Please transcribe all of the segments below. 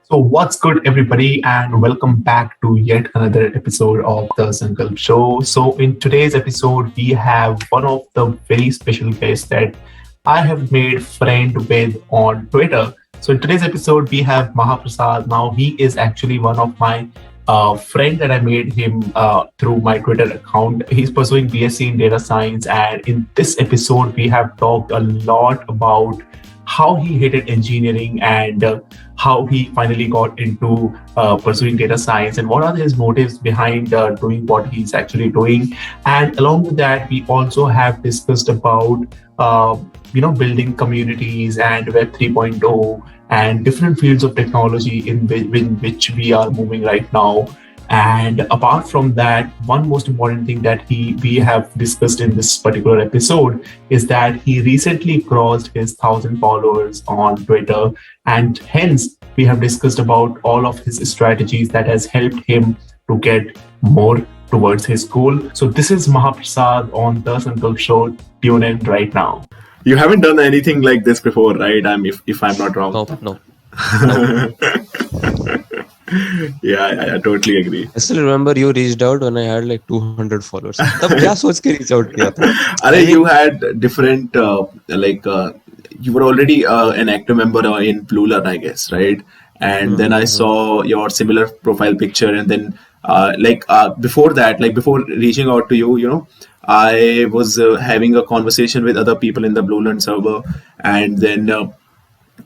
So, what's good, everybody, and welcome back to yet another episode of the Sankalp Show. So, in today's episode, we have one of the very special guests that I have made friend with on Twitter. So, in today's episode, we have Mahaprasad. Now, he is actually one of my friend that I made him through my Twitter account. He's pursuing BSc in data science, and in this episode, we have talked a lot about how he hated engineering and how he finally got into pursuing data science and what are his motives behind doing what he's actually doing. And along with that, we also have discussed about building communities and Web 3.0 and different fields of technology in which we are moving right now. And apart from that, one most important thing that we have discussed in this particular episode is that he recently crossed his 1,000 followers on Twitter, and hence we have discussed about all of his strategies that has helped him to get more towards his goal. So this is Mahaprasad on the Sankalp Show. Tune in right now. You haven't done anything like this before, right? If I'm not wrong. No. Yeah, I totally agree. I still remember you reached out when I had like 200 followers. तब क्या सोच के reach out किया था? अरे, you had different you were already an active member in Blue Learn, I guess, right? And then I saw your similar profile picture, and then before that, like before reaching out to you, I was having a conversation with other people in the Blue Learn server, and then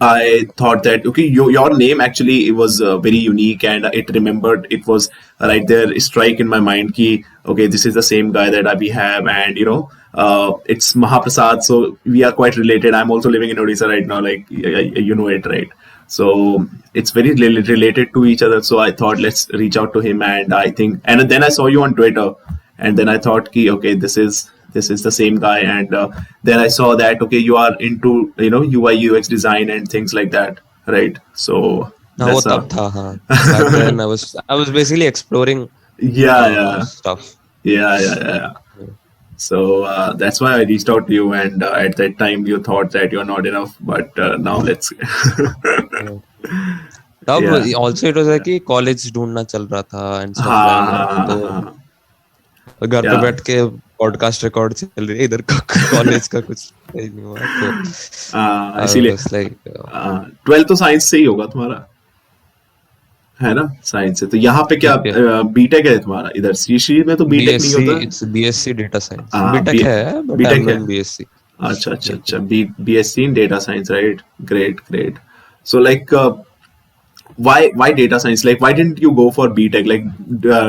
I thought that okay, your name actually it was very unique, and it was right there, strike in my mind ki okay, this is the same guy that we have, and it's Mahaprasad, so we are quite related. I'm also living in Odisha right now, like you know it, right? So it's very related to each other. So I thought let's reach out to him, and then I saw you on Twitter, and then I thought ki okay, this is the same guy, and then I saw that okay, you are into UI UX design and things like that, right? So वो तब था, हाँ. Back then I was basically exploring stuff. Yeah. So that's why I reached out to you, and at that time you thought that you're not enough, but now let's. तब also it was like कि college ढूंढना चल रहा था and stuff. तो घर पे बैठ के पॉडकास्ट रिकॉर्ड चल रही है, इधर का कॉलेज का कुछ नहीं हुआ, तो इसीलिए 12 तो साइंस से ही होगा तुम्हारा, है ना? साइंस से तो यहाँ पे क्या बीटेक है तुम्हारा? इधर सीसी में तो बीटेक नहीं होता, it's BSc data science. BTech है बट आई एम बीएससी. अच्छा BSc in data science, right? Great. So like why data science? Like why didn't you go for BTech? Like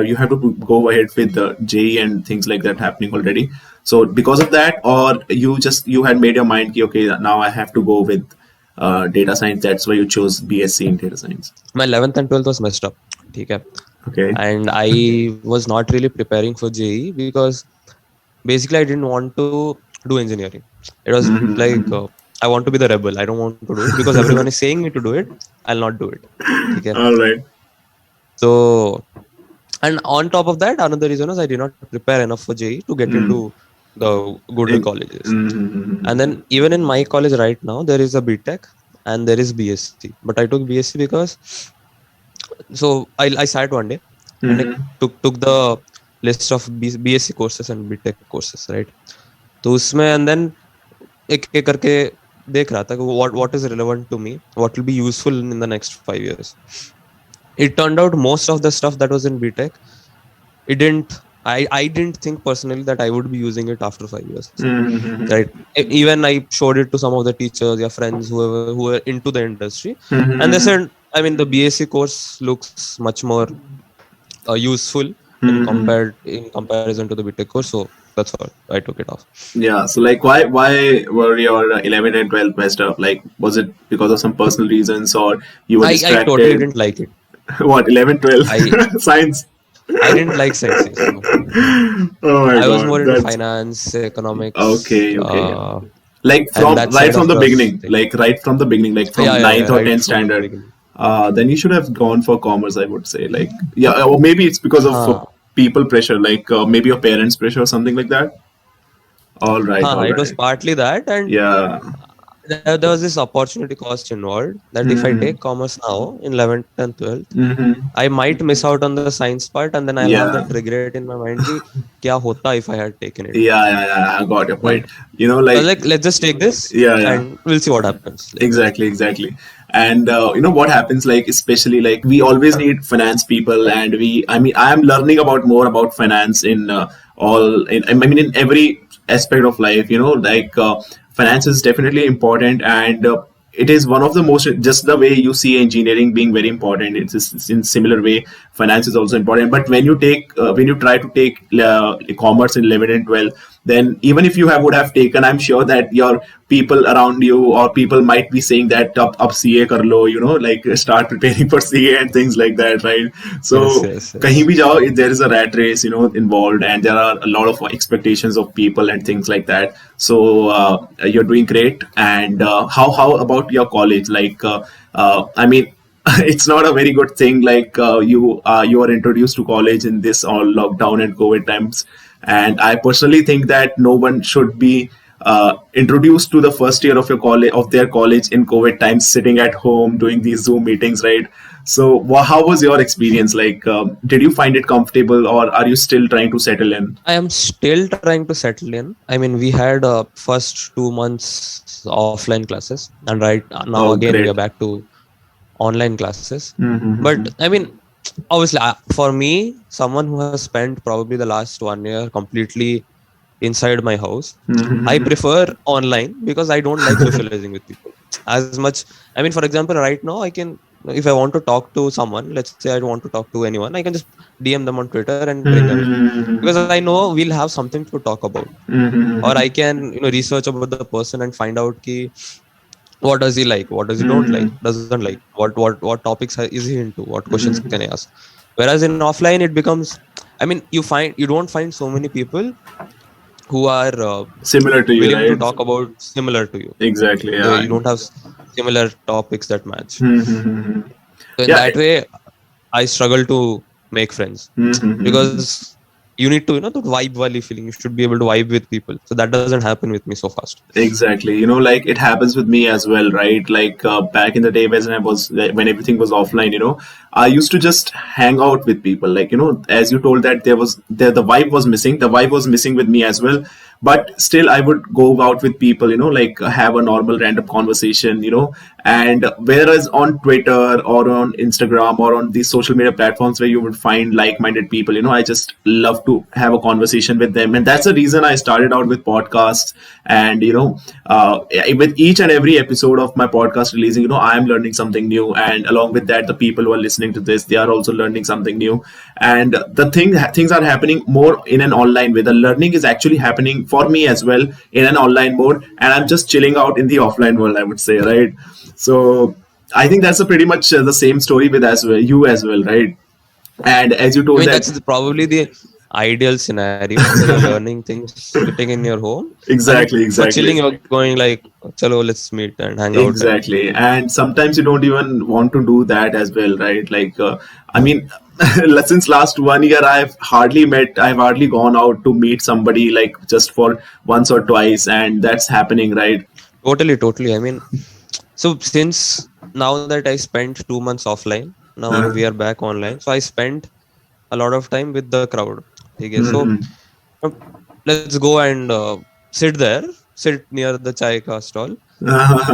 you have to go ahead with the JEE and things like that happening already. So because of that, or you had made your mind ki okay, now I have to go with data science. That's why you chose BSc in data science. My 11th and 12th was messed up. ठीक है. Okay. And I was not really preparing for JEE because basically I didn't want to do engineering. It was like I want to be the rebel. I don't want to do it because everyone is saying me to do it. I'll not do it. Okay. All right. So, and on top of that, another reason is I did not prepare enough for JEE to get into the good colleges. And then even in my college right now, there is a BTech and there is BSc. But I took BSc because, so I sat one day and I took the list of BSc courses and BTech courses, right? तो उसमें and then एक करके देख रहा था what is relevant to me, what will be useful in the next 5 years. It turned out most of the stuff that was in BTech, I didn't think personally that I would be using it after 5 years. Right? Even I showed it to some of the teachers, your friends, who were into the industry, and they said, I mean, the BSc course looks much more useful in comparison to the BTech course. So that's all. I took it off. Yeah. So like, why were your 11 and 12 messed up? Like, was it because of some personal reasons, or you were distracted? I totally didn't like it. What, 11, 12? Science? I didn't like sciences. No. Oh my God. I was more into finance, economics. Okay. Like right from the beginning, like from 9th or 10th standard. Then you should have gone for commerce, I would say. Like, or maybe it's because of people pressure, like maybe your parents pressure or something like that. All right. It was partly that, and there was this opportunity cost involved that if I take commerce now in 11th and 12th, I might miss out on the science part, and then I'll have Yeah. that regret in my mind ki kya hota if I had taken it. Yeah, I got your So, point. You know, I was like, like, let's just take this yeah. and we'll see what happens. Like, Exactly. And you know what happens, like, especially like we always need finance people, and I mean, I am learning about more about finance in I mean, in every aspect of life, you know, like finance is definitely important, and it is one of the most, just the way you see engineering being very important, it's in similar way finance is also important. But when you try to take commerce in 11 and 12, then even if you would have taken, I'm sure that your people around you or people might be saying that up CA kar lo, you know, like start preparing for CA and things like that, right? yes, So yes, kahin yes. bhi jao, there is a rat race, you know, involved, and there are a lot of expectations of people and things like that. So you're doing great. And how about your college? Like, I mean, it's not a very good thing. Like you are introduced to college in this all lockdown and COVID times, and I personally think that no one should be introduced to the first year of their college in COVID times, sitting at home doing these Zoom meetings, right? So, how was your experience? Like, did you find it comfortable, or are you still trying to settle in? I am still trying to settle in. I mean, we had first 2 months offline classes, and now Oh, again we great. are back to online classes. Mm-hmm. But I mean, obviously, for me, someone who has spent probably the last 1 year completely inside my house, I Mm-hmm. prefer online because I don't like socializing with people as much. I mean, for example, right now I can, if I want to talk to someone, let's say I want to talk to anyone, I can just DM them on Twitter and bring them in, because I know we'll have something to talk about. Or I can, research about the person and find out ki what does he like, what does he don't like, doesn't like, what topics is he into, what questions can I ask. Whereas in offline it becomes, I mean, you don't find so many people who are Similar to you, willing to right? talk about similar to you. Exactly. You Yeah. don't have similar topics that match. Mm-hmm. So in Yeah. that way, I struggle to make friends, Mm-hmm. because you need to, the vibe wali feeling. You should be able to vibe with people. So that doesn't happen with me so fast. Exactly. You know, like it happens with me as well, right? Like back in the day when everything was offline, you know, I used to just hang out with people. Like, you know, as you told that the vibe was missing. The vibe was missing with me as well. But still, I would go out with people, you know, like have a normal random conversation, you know. And whereas on Twitter or on Instagram or on these social media platforms where you would find like-minded people, you know, I just love to have a conversation with them, and that's the reason I started out with podcasts. And you know, with each and every episode of my podcast releasing, you know, I am learning something new, and along with that, the people who are listening to this, they are also learning something new. And things are happening more in an online way. The learning is actually happening for me as well in an online mode, and I'm just chilling out in the offline world, I would say, right? So I think that's a pretty much the same story with as well, you as well, right? And as you I told mean, that, that's probably the ideal scenario where you're learning things sitting in your home, and for chilling, exactly. you're going like, "Chalo, let's meet and hang out." And Exactly. And sometimes you don't even want to do that as well, right? Like, I mean, since last 1 year, I've hardly gone out to meet somebody like just for once or twice, and that's happening, right? totally, totally. I mean, so since now that I spent 2 months offline, now Uh, we are back online. So I spent a lot of time with the crowd. Okay, so mhm. uh, let's go and sit near the chai ka stall,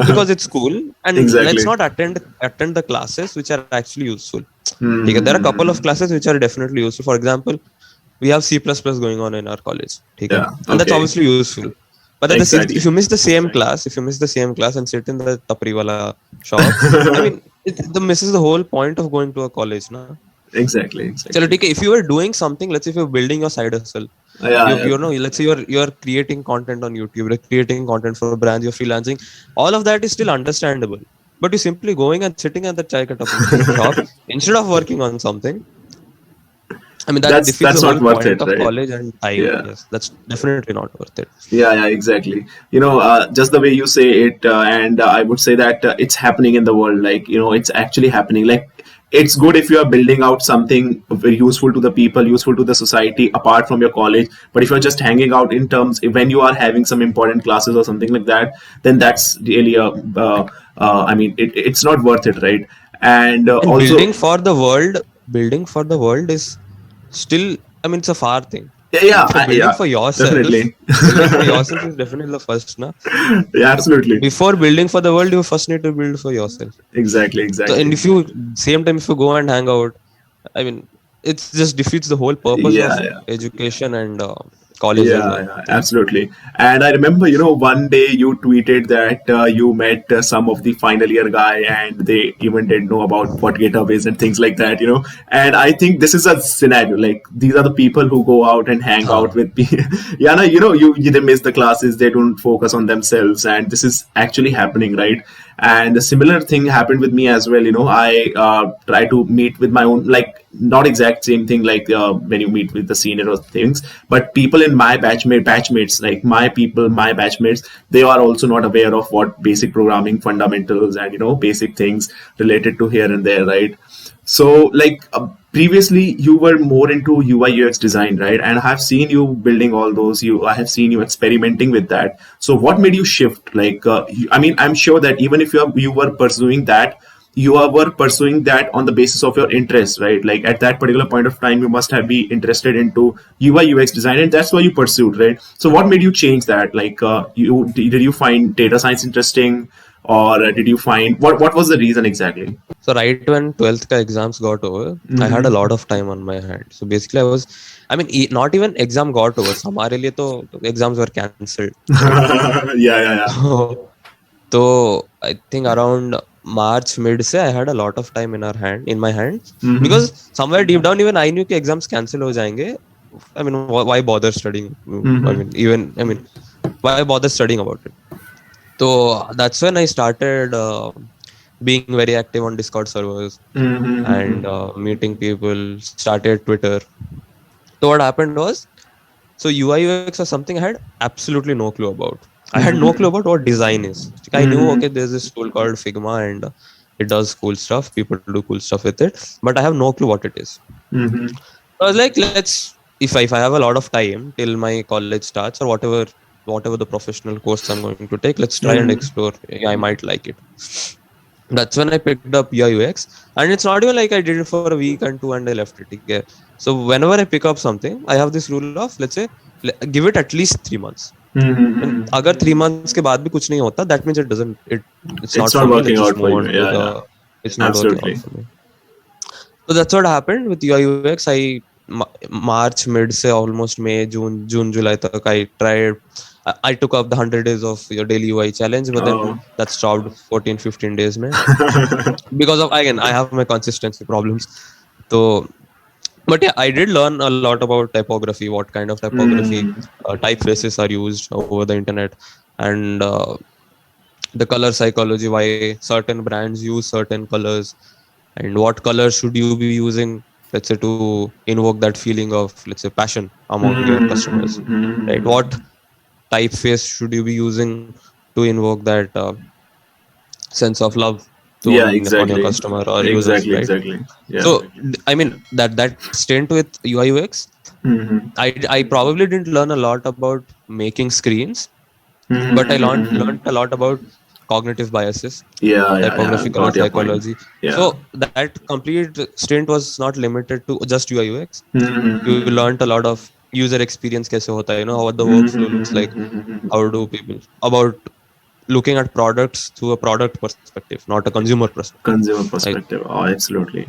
because it's cool. And let's Exactly. not attend the classes which are actually useful. Okay, there are a couple of Mhm. classes which are definitely useful. For example, we have C++ going on in our college. Okay, Yeah. and that's Okay. obviously useful. But if Exactly. you miss the same class, if you miss the same class and sit in the tapri wala shop, I mean, the misses the whole point of going to a college, na? Exactly. Chalo, Exactly. ठीक है, if you are doing something, let's say if you're building your side hustle, Yeah. Yeah. let's say you're creating content on YouTube, you're creating content for brands, you're freelancing, all of that is still understandable. But you're simply going and sitting at the chai ka tapri shop instead of working on something. I mean, that defeats that's the not whole worth point it, of right? college and time. Yeah. Yes, that's definitely not worth it. Yeah, exactly. Just the way you say it, and I would say that it's happening in the world. Like, it's actually happening. Like, it's good if you are building out something very useful to the people, useful to the society, apart from your college. But if you're just hanging out in terms when you are having some important classes or something like that, then that's really I mean, it's not worth it, right? And And also, building for the world is still, I mean, it's a far thing. yeah, For building yeah, for yourself, definitely. building for yourself is definitely the first, na? Yeah, absolutely. Before building for the world, you first need to build for yourself. Exactly, So, and exactly. if you, same time, if you go and hang out, I mean, it just defeats the whole purpose of Yeah, yeah. education and college as Yeah, well. yeah, absolutely. And I remember, one day you tweeted that you met some of the final year guy, and they even didn't know about what GitHub is and things like that. And I think this is a scenario. Like, these are the people who go out and hang out with me. Yeah, no, they miss the classes, they don't focus on themselves, and this is actually happening, right? And a similar thing happened with me as well. I try to meet with my own, like, not exact same thing like when you meet with the senior or things, but people in my batchmates, like my people, my batchmates, they are also not aware of what basic programming fundamentals and basic things related to here and there, right? So, like, previously you were more into UI UX design, right? And I have seen you building all those. I have seen you experimenting with that. So, what made you shift? Like, I mean, I'm sure that even if you were pursuing that, were pursuing that on the basis of your interest, right? Like, at that particular point of time, you must have been interested into UI UX design, and that's why you pursued, right? So, what made you change that? Like, did you find data science interesting, or did you find what was the reason exactly? So right when 12th ka exams got over, I had a lot of time on my hand. So basically I mean, not even exam got over. हमारे लिए तो exams were cancelled. Yeah. So I think around March mid se I had a lot of time in my hands, because somewhere deep down even I knew कि exams cancel हो जाएंगे. I mean, why bother studying? I mean, why bother studying about it? So that's when I started being very active on Discord servers and meeting people, started Twitter. So what happened was, so UI UX was something I had absolutely no clue about. I had no clue about what design is. I knew, okay, there's this tool called Figma and it does cool stuff. People do cool stuff with it, but I have no clue what it is. So I was like, if I have a lot of time till my college starts or whatever the professional course I'm going to take, let's try and explore. I might like it. That's when I picked up UI UX, and it's not even like I did it for a week and two and I left it. Okay? So whenever I pick up something, I have this rule of, let's say, give it at least 3 months. अगर 3 months के बाद भी कुछ नहीं होता, that means it's not working out for you. Yeah. It's not working out for me. So that's what happened with UI UX. March mid से almost May, June, July तक I tried. I took up the 100 days of your daily UI challenge, but then that stopped 14-15 days mein. Because of, again, I have my consistency problems. So, but yeah, I did learn a lot about typography, what kind of typography typefaces are used over the internet, and the color psychology, why certain brands use certain colors, and what colors should you be using, let's say, to invoke that feeling of, let's say, passion among your customers, right? What typeface should you be using to invoke that sense of love on your customer or users, right? Exactly. Yeah, so I mean, that stint with UI UX, I probably didn't learn a lot about making screens, but I learned a lot about cognitive biases, typographical psychology. So that complete stint was not limited to just UI UX. You learned a lot of user experience kaise hota hai, what the workflow looks like, how do people, about looking at products through a product perspective, not a consumer perspective. Oh, absolutely.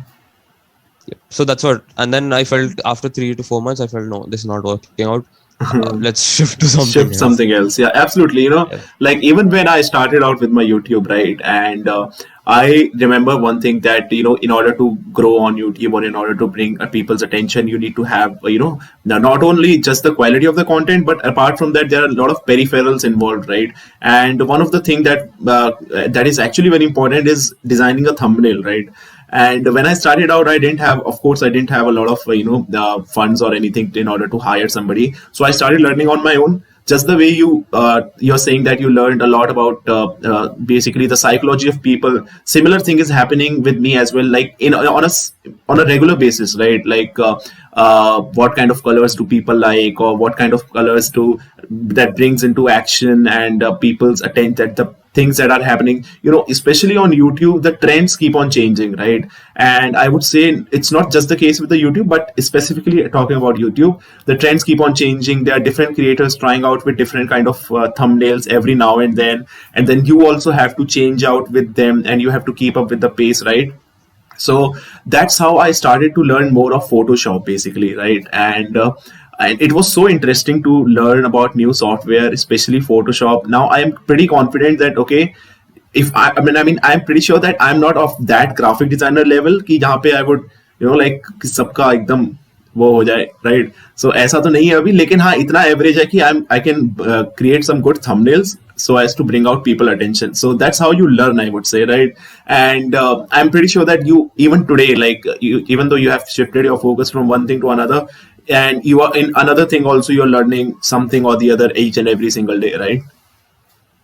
Yeah. So that's what, and then I felt after 3 to 4 months, I felt, no, this is not working out. Let's shift to something else. Yeah, absolutely. Like, even when I started out with my YouTube, right, and I remember one thing that, in order to grow on YouTube or in order to bring people's attention, you need to have, not only just the quality of the content, but apart from that, there are a lot of peripherals involved, right? And one of the things that is actually very important is designing a thumbnail, right? And when I started out, I didn't have, of course, I didn't have a lot of funds or anything in order to hire somebody. So I started learning on my own. Just the way you're saying that you learned a lot about basically the psychology of people. Similar thing is happening with me as well. Like on a regular basis, right? Like what kind of colors do people like, or what kind of colors do that brings into action and people's attention, that the things that are happening, especially on YouTube, the trends keep on changing, right? And I would say it's not just the case with the YouTube, but specifically talking about YouTube, the trends keep on changing. There are different creators trying out with different kind of thumbnails every now and then you also have to change out with them, and you have to keep up with the pace, right? So that's how I started to learn more of Photoshop, basically, right? And it was so interesting to learn about new software, especially Photoshop. Now I am pretty confident that, okay, if I'm pretty sure that I'm not of that graphic designer level कि जहाँ पे I would like कि सबका एकदम वो हो जाए, right? So ऐसा तो नहीं है अभी, लेकिन हाँ इतना average है कि I can create some good thumbnails so as to bring out people attention. So that's how you learn, I would say, right? And I'm pretty sure that you, even today, like even though you have shifted your focus from one thing to another, and you are in another thing also, you're learning something or the other each and every single day, right?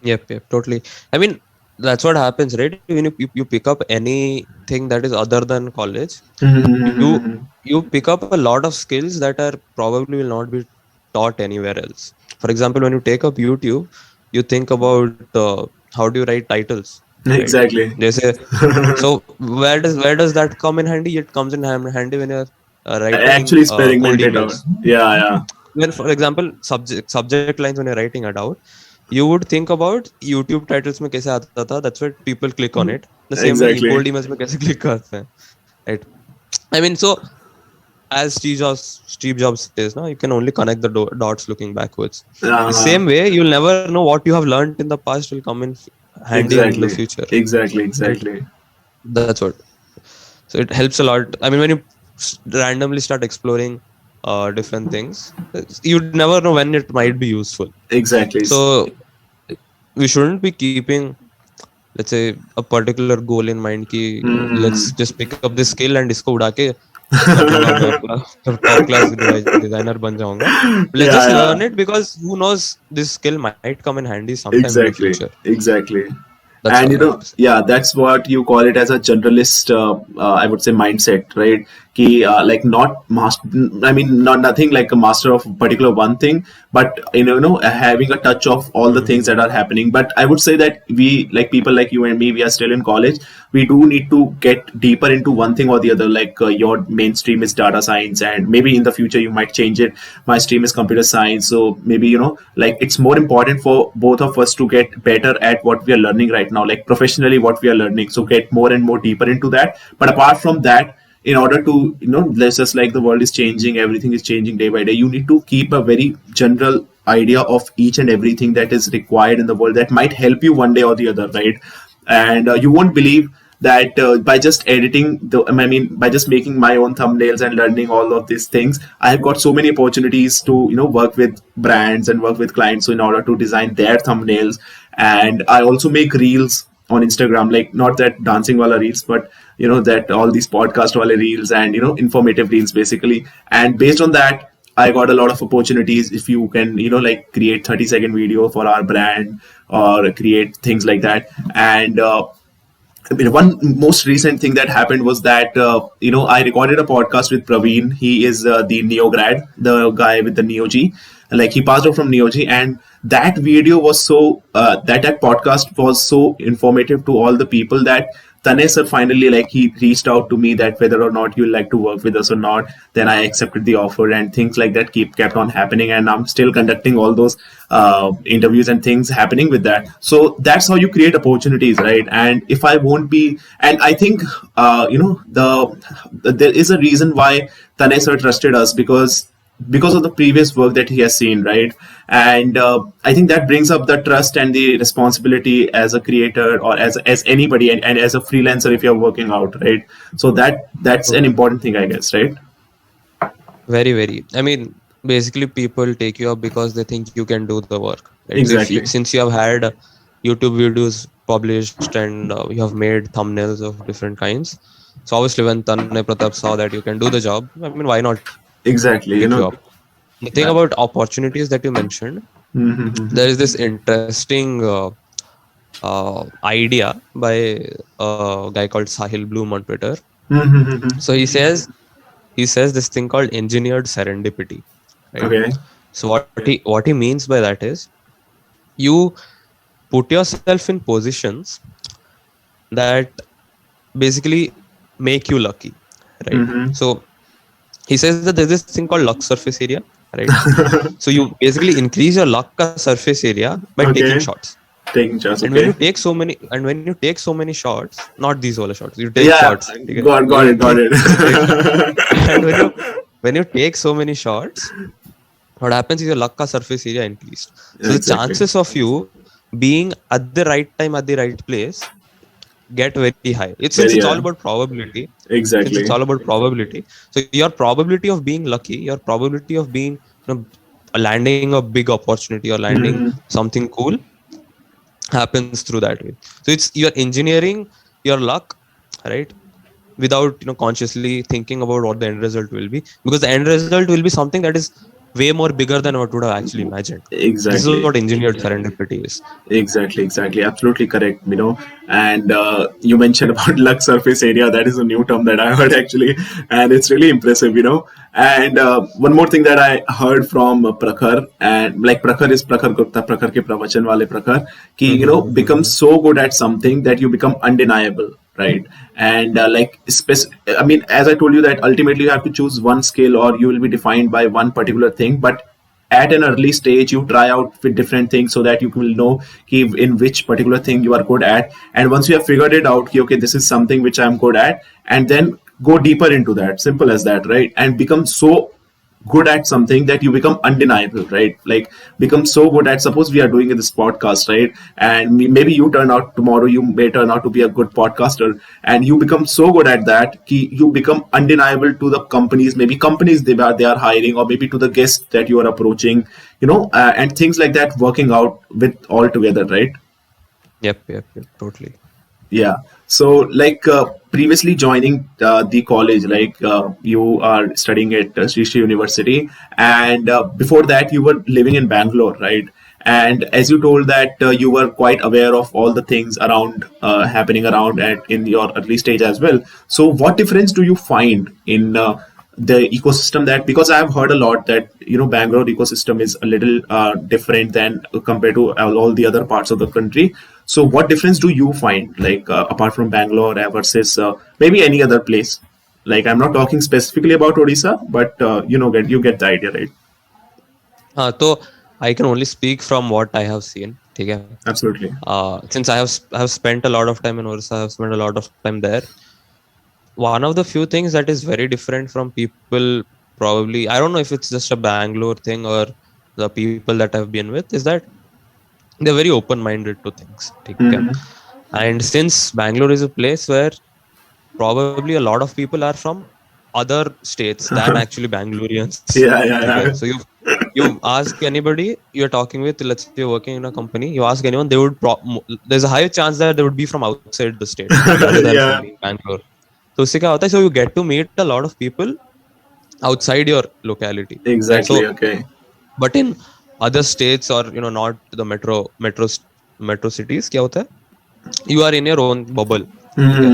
Yep, totally. I mean, that's what happens, right? When you pick up anything that is other than college, you pick up a lot of skills that are probably will not be taught anywhere else. For example, when you take up YouTube, you think about how do you write titles, right? Exactly. They say, so where does that come in handy? It comes in handy when you're writing actually experimented out. Yeah. When, for example, subject lines, when you're writing it out, you would think about YouTube titles में कैसे आता था. That's why people click on it. The same exactly. way cold emails में कैसे click करते हैं, right? I mean, so as Steve Jobs says, no, you can only connect the dots looking backwards. The same way, you'll never know what you have learned in the past will come in handy in the future. Exactly. Right? That's what. So it helps a lot. I mean, when you randomly start exploring different things, you'd never know when it might be useful. Exactly. So we shouldn't be keeping, let's say, a particular goal in mind ki let's just pick up this skill and इसको उड़ा के top class designer बन जाऊंगा. Let's just learn it, because who knows, this skill might come in handy sometime in the future. Exactly. That's and that's what you call it as a generalist, I would say, mindset, right? Like not nothing like a master of particular one thing, but having a touch of all the things that are happening. But I would say that we, like people like you and me, we are still in college. We do need to get deeper into one thing or the other. Like your mainstream is data science, and maybe in the future you might change it. My stream is computer science, so maybe like it's more important for both of us to get better at what we are learning right now, like professionally what we are learning. So get more and more deeper into that. But apart from that, in order to, let's just, like, the world is changing, everything is changing day by day, you need to keep a very general idea of each and everything that is required in the world that might help you one day or the other, right? And you won't believe that by just by just making my own thumbnails and learning all of these things, I have got so many opportunities to work with brands and work with clients, so in order to design their thumbnails. And I also make reels on Instagram, like not that dancing wala reels, but that all these podcast wala reels and informative reels, basically. And based on that, I got a lot of opportunities. If you can like create 30-second video for our brand or create things like that. And one most recent thing that happened was that I recorded a podcast with Praveen. He is the Neo grad, the guy with the Neo G. Like, he passed out from Neo G, and that video was so that podcast was so informative to all the people that Tanay sir finally, like, he reached out to me that whether or not you'd like to work with us or not. Then I accepted the offer, and things like that kept on happening, and I'm still conducting all those interviews and things happening with that. So that's how you create opportunities, right? And if I won't be, and I think there is a reason why Tanay sir trusted us, because of the previous work that he has seen, right? And I think that brings up the trust and the responsibility as a creator or as anybody, and as a freelancer if you're working out, right? So that's an important thing, I guess, right? Very, very. I mean, basically people take you up because they think you can do the work, right? Exactly. Since you have had YouTube videos published and you have made thumbnails of different kinds, So obviously when Tanmay Pratap saw that you can do the job, I mean, why not Exactly. pick you up? The thing about opportunities that you mentioned, Mm-hmm. there is this interesting idea by a guy called Sahil Bloom on Twitter. Mm-hmm. So he says this thing called engineered serendipity, right? Okay. So what he means by that is you put yourself in positions that basically make you lucky, right? Mm-hmm. So he says that there's this thing called luck surface area, right? So you basically increase your luck surface area by taking Okay. shots. Taking chance. And when you Okay. take so many, shots, not these wala shots, you take Yeah. shots. Okay? Got it. Got You take shots. And it. when you take so many shots, what happens is your luck ka surface area increased. So the Exactly. chances of you being at the right time at the right place get very high. It's since Very it's all about probability. Since it's exactly. all about probability, so your probability of being lucky, your probability of being, landing a big opportunity or landing Mm-hmm. something cool happens through that way. So it's you're engineering your luck, right? Without consciously thinking about what the end result will be, because the end result will be something that is way more bigger than what would have actually imagined. This is Exactly. what engineered serendipity is. Exactly. Absolutely correct. And you mentioned about luck surface area. That is a new term that I heard actually, and it's really impressive. And one more thing that I heard from Prakhar, and like Prakhar is Prakhar Gupta, Prakhar ke pravachan wale Prakhar, ki become so good at something that you become undeniable, right? And I mean, as I told you, that ultimately you have to choose one skill, or you will be defined by one particular thing, but at an early stage you try out with different things so that you will know in which particular thing you are good at, and once you have figured it out, okay, this is something which I'm good at, and then go deeper into that, simple as that, right? And become so good at something that you become undeniable, right? Like become so good at, suppose we are doing this podcast, right? And maybe you turn out tomorrow, you may turn out to be a good podcaster, and you become so good at that ki you become undeniable to the companies, maybe companies they are hiring, or maybe to the guests that you are approaching, and things like that working out with all together, right? Yep, totally. Yeah. So, previously joining the college, you are studying at Sri Sri University, and before that you were living in Bangalore, right? And as you told that you were quite aware of all the things around happening around at in your early stage as well. So, what difference do you find in the ecosystem, that because I have heard a lot that Bangalore ecosystem is a little different than compared to all the other parts of the country. So what difference do you find, apart from Bangalore versus maybe any other place? Like I'm not talking specifically about Odisha, but you get the idea, right? So I can only speak from what I have seen. Okay. Absolutely. Since I have spent a lot of time in Orissa, I have spent a lot of time there. One of the few things that is very different from people, probably, I don't know if it's just a Bangalore thing or the people that I've been with, is that they're very open-minded to things. Okay? Mm-hmm. And since Bangalore is a place where probably a lot of people are from other states than actually Bangaloreans. Yeah, yeah, Okay? yeah. So you ask anybody you're talking with, let's say you're working in a company, you ask anyone, they would there's a higher chance that they would be from outside the state rather than from Yeah, being Bangalore. So उससे क्या होता है, so you get to meet a lot of people outside your locality, right? exactly. So Okay. but in other states or not the metro cities, क्या होता है, you are in your own bubble. Okay?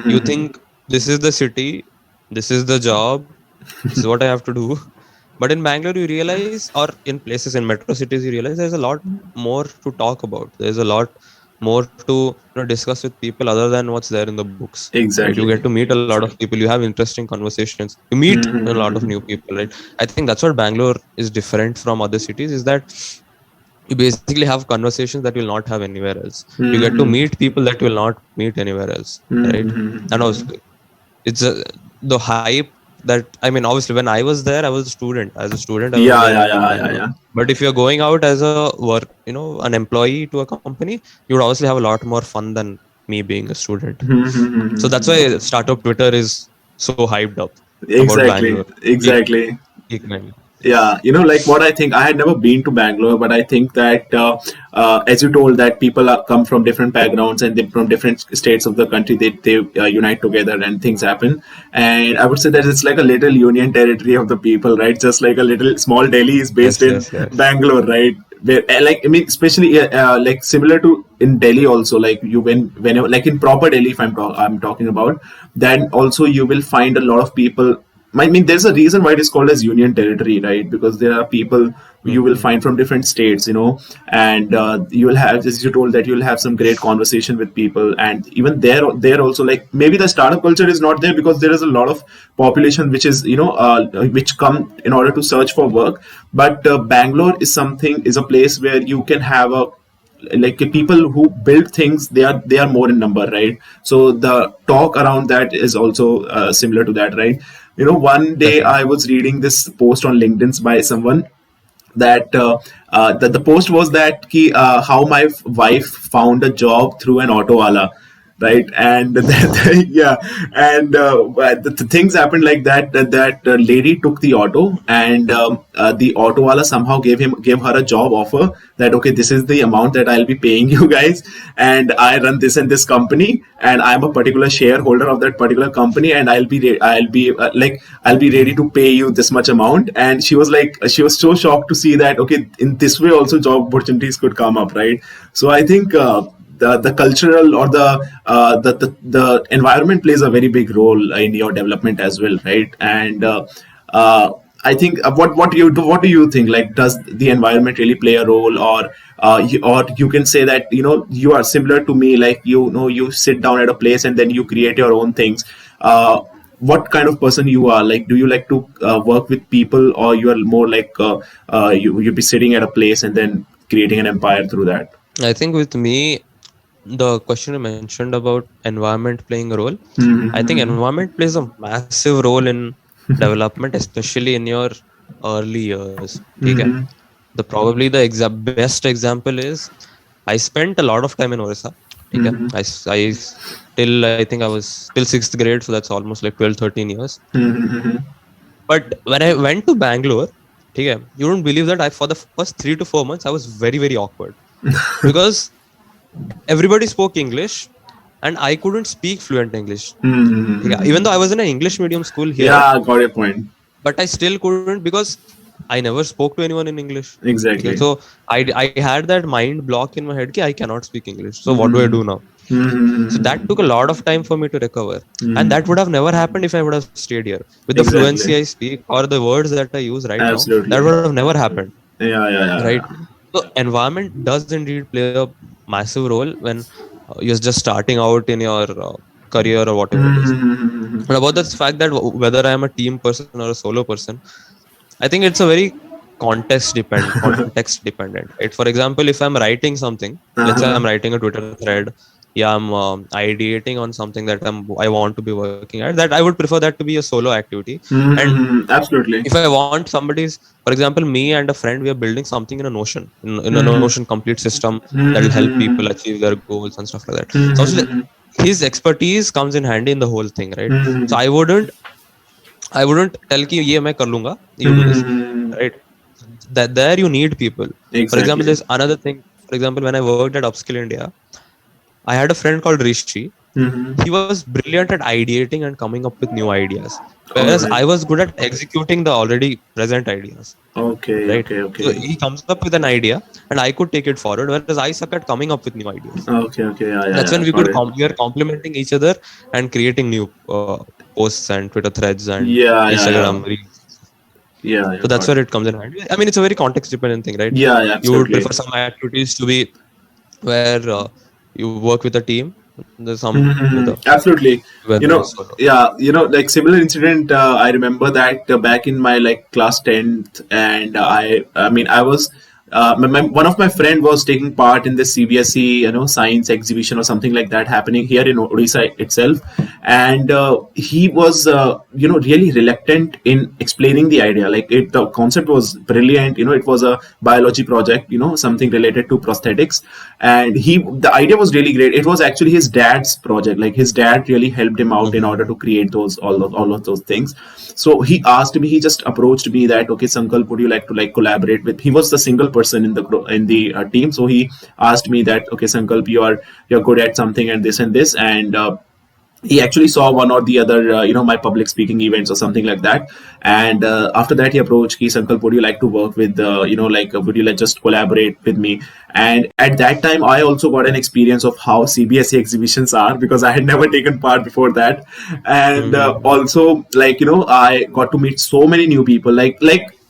You Mm-hmm. think this is the city, this is the job, this is what I have to do. But in Bangalore, you realize, or in places in metro cities, you realize there's a lot more to talk about. There's a lot more to discuss with people other than what's there in the books. Right? You Exactly. get to meet a lot of people. You have interesting conversations. You meet a lot of Mm-hmm. new people. Right? I think that's what Bangalore is different from other cities. Is that you basically have conversations that you will not have anywhere else. You get to Mm-hmm. meet people that you will not meet anywhere else. Right? And Mm-hmm. also, it's the hype that, I mean, obviously when I was there, I was a student. As a student, I was Yeah, there yeah, in yeah, yeah, Bangalore. yeah. But if you're going out as a work, an employee to a company, you would obviously have a lot more fun than me being a student. So that's Mm-hmm. why startup Twitter is so hyped up about Exactly. Bangalore. Geek, Exactly. Geek Bangalore. Yeah, like what I think, I had never been to Bangalore, but I think that, as you told, that people come from different backgrounds and from different states of the country, they unite together and things happen. And I would say that it's like a little union territory of the people, right? Just like a little small Delhi is based Yes, in yes, yes. Bangalore, right? Where, like, I mean, especially like similar to in Delhi also, like you whenever, like in proper Delhi, if I'm talking about, then also you will find a lot of people. I mean, there's a reason why it is called as union territory, right? Because there are people you will Mhm. find from different states, and you will have, as you told, that you'll have some great conversation with people, and even there also, like maybe the startup culture is not there because there is a lot of population which is, which come in order to search for work. But Bangalore is a place where you can have a, like, people who build things, they are more in number, right? So the talk around that is also similar to that, right? One day I Definitely. was reading this post on LinkedIn by someone, that the post was that how my wife found a job through an auto wala, right? And that, yeah, and the things happened like that lady took the auto, and the auto wala somehow gave her a job offer, that okay, this is the amount that I'll be paying you guys, and I run this and this company, and I'm a particular shareholder of that particular company, and I'll be ready to pay you this much amount. And she was so shocked to see that, okay, in this way also job opportunities could come up, right? So I think the cultural, or the environment plays a very big role in your development as well, right? And I think, what do you think? Like, does the environment really play a role, or you can say that, you are similar to me, like, you sit down at a place and then you create your own things. What kind of person you are? Like, do you like to work with people, or you are more like, you be sitting at a place and then creating an empire through that? I think with me, the question you mentioned about environment playing a role, I think Mm-hmm. environment plays a massive role in development, especially in your early years. Okay. Mm-hmm. Best example is I spent a lot of time in Orissa. Okay. Mm-hmm. Till I think I was till sixth grade, so that's almost like 12, 13 years. Mm-hmm. But when I went to Bangalore, okay, you don't believe that for the first 3 to 4 months I was very, very awkward because everybody spoke English and I couldn't speak fluent English. Yeah, even Mm-hmm. though I was in an English medium school here, Yeah, got your point. but I still couldn't because I never spoke to anyone in English. Okay, Exactly. so I had that mind block in my head that I cannot speak English. So what do I Mm-hmm. do now? So that Mm-hmm. took a lot of time for me to recover, and Mm-hmm. that would have never happened if I would have stayed here. With the fluency Exactly. I speak or the words that I use right now, that Absolutely. would have never happened, Yeah, yeah, yeah, right? yeah. So environment does indeed play a massive role when you're just starting out in your career or whatever it is. Mm-hmm. And about the fact that whether I am a team person or a solo person, I think it's a very context dependent. Right? For example, if I'm writing something, let's say I'm Uh-huh. writing a Twitter thread, yeah, I'm ideating on something that I want to be working at. That I would prefer that to be a solo activity. And Mm-hmm. Absolutely. if I want somebody's, for example, me and a friend, we are building something in a Notion, in a Mm-hmm. Notion complete system that will help people Mm-hmm. achieve their goals and stuff like that. So obviously, Mm-hmm. his expertise comes in handy in the whole thing, right? So Mm-hmm. I wouldn't tell कि ये मैं कर लूंगा, you do this, Mm-hmm. right? That there you need people. For example, Exactly. there's another thing. For example, when I worked at Upskill India, I had a friend called Rishi. Mm-hmm. He was brilliant at ideating and coming up with new ideas, All whereas right. I was good at executing the already present ideas, Okay, right? okay, So okay. he comes up with an idea and I could take it forward, whereas I suck at coming up with new ideas. Okay, okay. Yeah, yeah, That's when yeah. Got it. we are complementing each other and creating new posts and Twitter threads and Yeah, yeah, yeah. Instagram reels. Yeah, So yeah. that's Got where it. it comes in handy. I mean, it's a very context dependent thing, right? Yeah, yeah, You would absolutely. prefer some activities to be where you work with a team. There's some with Mm-hmm. a Absolutely. when You you're know, solo. yeah, like similar incident. I remember that back in my like class 10th, and I mean, I was one of my friend was taking part in this CBSE, science exhibition or something like that happening here in Odisha itself, and he was, really reluctant in explaining the idea. Like the concept was brilliant. It was a biology project, something related to prosthetics, and the idea was really great. It was actually his dad's project. Like his dad really helped him out in order to create all of those things. So he just approached me that, okay, Sankalp, would you like to collaborate with? He was the single person in the team, so he asked me that, okay, Sankalp, you're good at something and this, and he actually saw one or the other, my public speaking events or something like that. And after that, he approached me, Sankalp, would you like to work with, would you just collaborate with me? And at that time, I also got an experience of how CBSE exhibitions are, because I had never taken part before that. And also, I got to meet so many new people,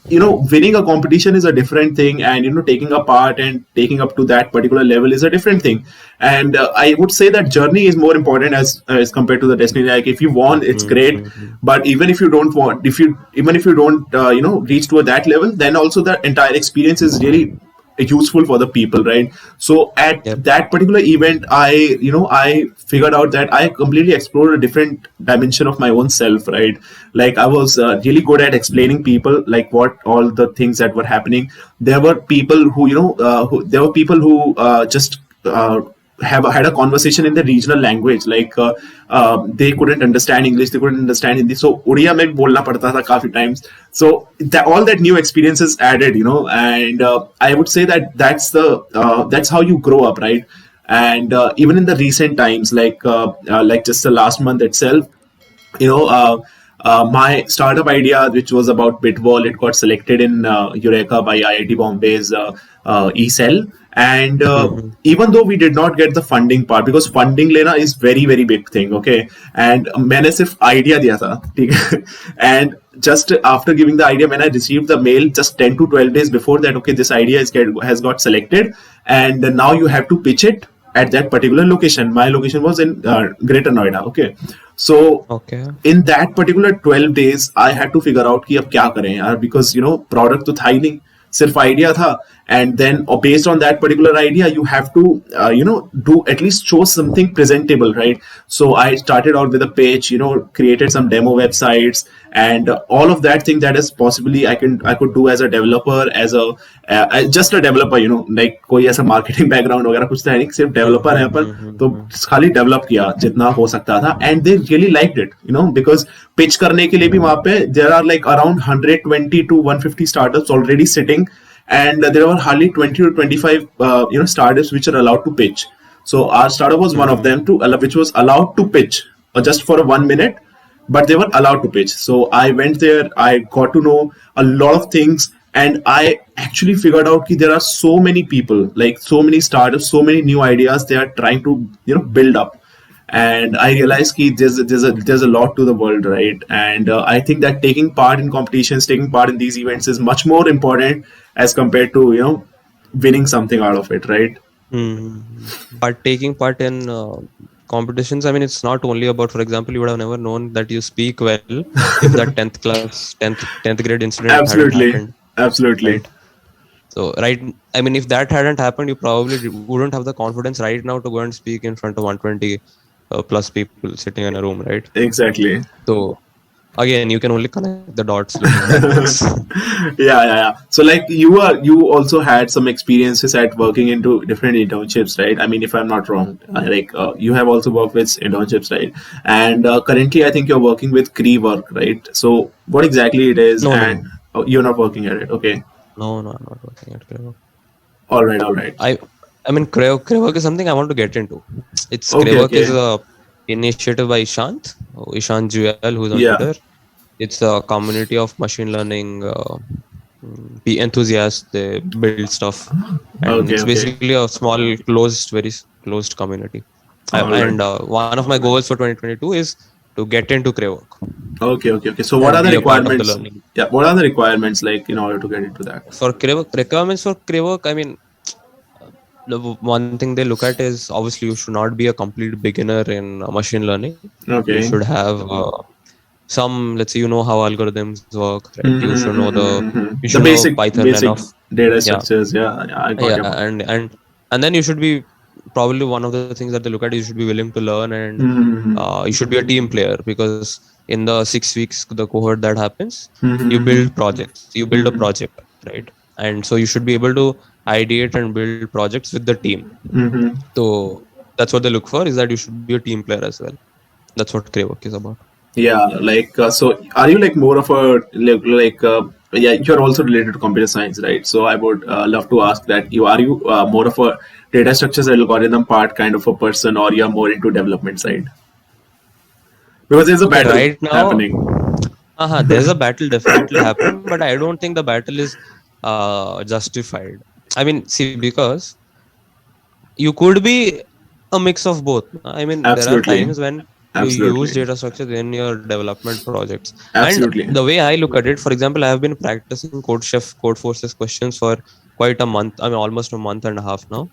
winning a competition is a different thing, and taking a part and taking up to that particular level is a different thing. And I would say that journey is more important as compared to the destiny. Like if you won, it's great, but even if you don't want, even if you don't reach to that level, then also the entire experience is really useful for the people, right? So at that particular event, I figured out that I completely explored a different dimension of my own self, right? Like I was really good at explaining people like what all the things that were happening. There were people who just have had a conversation in the regional language, they couldn't understand English, they couldn't understand Hindi, so Odia mein bolna padta tha काफी times. So all that new experiences added, and I would say that that's how you grow up, right? And even in the recent times, like just the last month itself, my startup idea, which was about Bitwall, it got selected in Eureka by IIT Bombay's eCell. And even though we did not get the funding part, because funding lena is very very big thing, okay, and मैंने सिर्फ idea दिया था, ठीक है, and just after giving the idea, when I received the mail just 10 to 12 days before that, okay, this idea has got selected, and now you have to pitch it at that particular location. My location was in Greater Noida, okay. So in that particular 12 days, I had to figure out कि अब क्या करें यार, because product तो था ही नहीं, सिर्फ idea था, and then based on that particular idea, you have to do at least show something presentable, right? So I started out with a page, created some demo websites, and all of that thing that is possibly I could do as a developer, as a just a developer, like कोई ऐसा marketing background वगैरह कुछ था नहीं, सिर्फ developer है अपन, तो खाली develop किया जितना हो सकता था, and they really liked it, because pitch करने के लिए भी वहाँ पे there are like around 120 to 150 startups already sitting, and there were hardly 20 to 25 startups which are allowed to pitch. So our startup was one of them which was allowed to pitch just for 1 minute, but they were allowed to pitch. So I went there, I got to know a lot of things, and I actually figured out that there are so many people, like so many startups, so many new ideas they are trying to build up. And I realized that there's a lot to the world, right? And I think that taking part in competitions, taking part in these events is much more important as compared to winning something out of it, right? But taking part in competitions, I mean, it's not only about, for example, you would have never known that you speak well if that 10th grade incident absolutely hadn't happened. Absolutely. Right? So, right, I mean, if that hadn't happened, you probably wouldn't have the confidence right now to go and speak in front of 120 plus people sitting in a room, right? Exactly. So again, you can only connect the dots. Yeah. So like you also had some experiences at working into different internships, right? I mean, if I'm not wrong, you have also worked with internships, right? And currently I think you're working with Cree work, right? So what exactly it is? No. You're not working at it, okay? No, I'm not working at Cree work. All right. I mean, Cree work is something I want to get into. Cree work is a initiative by Ishant Juyal, who's on Twitter. It's a community of machine learning enthusiasts. They build stuff, and it's basically a small, very closed community. And one of my goals for 2022 is to get into Cree work. Okay. So what are the requirements? What are the requirements like in order to get into that? For Cree work, requirements for Cree work, I mean, the one thing they look at is obviously you should not be a complete beginner in machine learning. Okay. You should have some, let's say, you know how algorithms work, right? You should know you The should know Python basic enough. data Yeah. structures. Yeah, I got Yeah. your point. And then you should be, probably one of the things that they look at, you should be willing to learn, and you should be a team player, because in the 6 weeks, the cohort that happens, you build projects, you build a project, right? And so you should be able to ideate and build projects with the team. So that's what they look for, is that you should be a team player as well. That's what Craywork is about. Yeah, like so, are you like more of a yeah? You're also related to computer science, right? So I would love to ask that you more of a data structures algorithm part kind of a person, or you're more into development side? Because there's a Okay, battle right now, happening. there's a battle definitely happening, but I don't think the battle is justified. I mean, see, because you could be a mix of both. I mean, there are Absolutely, times when you use absolutely, data structures in your development projects. And absolutely. the way I look at it, for example, I have been practicing Code Chef, Code Forces questions for quite a month. I mean, almost a month and a half now.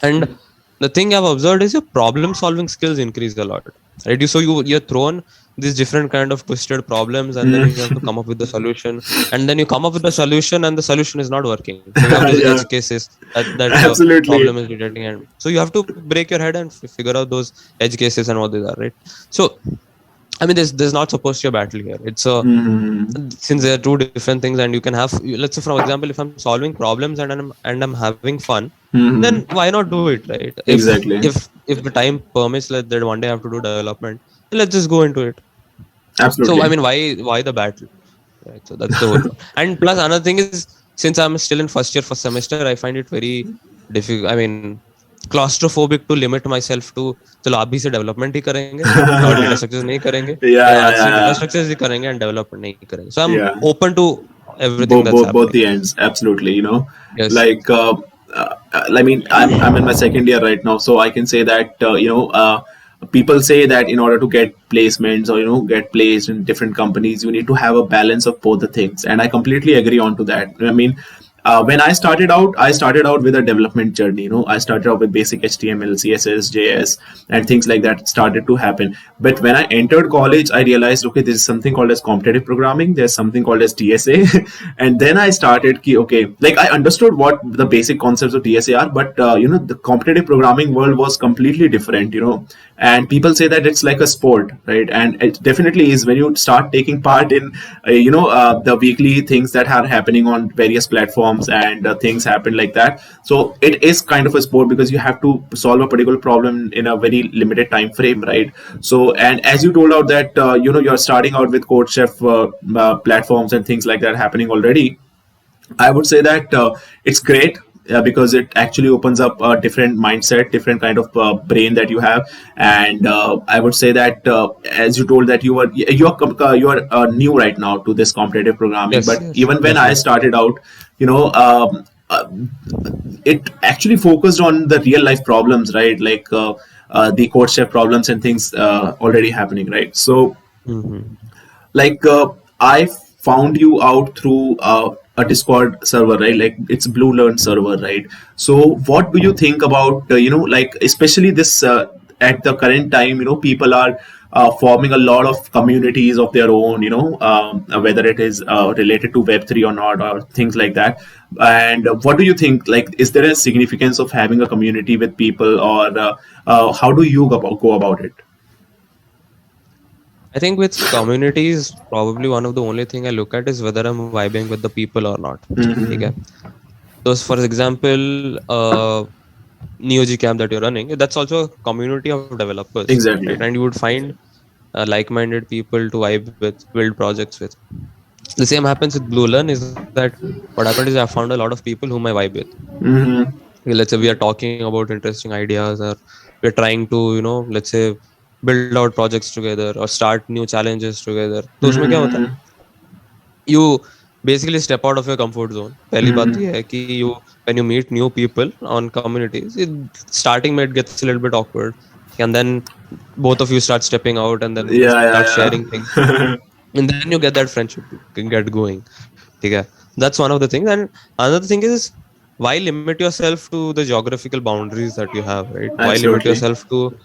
And the thing I've observed is your problem solving skills increase a lot. Right? You're thrown these different kind of twisted problems, and then you have to come up with the solution. And then you come up with the solution, and the solution is not working. So you have these Yeah, edge cases that the absolutely. problem is detecting, and so you have to break your head and figure out those edge cases and what they are, right? So I mean, there's not supposed to be a battle here. It's a Since there are two different things, and you can have, let's say, for example, if I'm solving problems and I'm having fun, then why not do it, right? Exactly. If the time permits, that one day I have to do development, let's just go into it. So I Absolutely. mean, why the battle, right? So that's the whole point. And plus, another thing is, since I'm still in first year, first semester, I find it very difficult. I mean, claustrophobic to limit myself to, चलो आप भी से development ही करेंगे और data structures नहीं करेंगे, Yeah, या yeah, आज से data yeah, structures ही करेंगे and development नहीं करेंगे. So I'm yeah. open to everything that's Both happening. the ends, absolutely. Yes. Like I mean, I'm in my second year right now, so I can say that people say that in order to get placements or get placed in different companies, you need to have a balance of both the things, and I completely agree on to that. I mean, when I started out with a development journey. I started out with basic HTML, CSS, JS, and things like that started to happen. But when I entered college, I realized, okay, there is something called as competitive programming. There's something called as DSA, and then I started, okay, like I understood what the basic concepts of DSA are, but the competitive programming world was completely different. And people say that it's like a sport, right? And it definitely is when you start taking part in the weekly things that are happening on various platforms, and things happen like that. So it is kind of a sport, because you have to solve a particular problem in a very limited time frame, right? So, and as you told out that you're starting out with Code Chef platforms and things like that happening already, I would say that it's great, because it actually opens up a different mindset, different kind of brain that you have. And I would say that, as you told that you are new right now to this competitive programming, Yes. but Yes. even when I Definitely. started out, you know, it actually focused on the real life problems, right? Like the code chef problems and things already happening, right? So Mm-hmm. like I found you out through a Discord server, right? Like it's Blue Learn server, right? So what do you think about like especially this at the current time, people are forming a lot of communities of their own, whether it is related to Web3 or not, or things like that. And what do you think? Like, is there a significance of having a community with people, or how do you go about it? I think with communities, probably one of the only thing I look at is whether I'm vibing with the people or not. Okay. So, for example, Neoji camp that you're running, that's also a community of developers, right? Exactly. And you would find like-minded people to vibe with, build projects with. The same happens with Blue Learn. Is that what happened is I found a lot of people whom I vibe with. Okay, let's say we are talking about interesting ideas, or we're trying to, let's say, build out projects together or start new challenges together. तो उसमें क्या होता है? You basically step out of your comfort zone. पहली बात तो ये है कि when you meet new people on communities, starting में it gets a little bit awkward, and then both of you start stepping out, and then Yeah, start yeah, sharing things, and then you get that friendship can get going. ठीक है? That's one of the things. And another thing is, why limit yourself to the geographical boundaries that you have, right? Why limit Absolutely. yourself to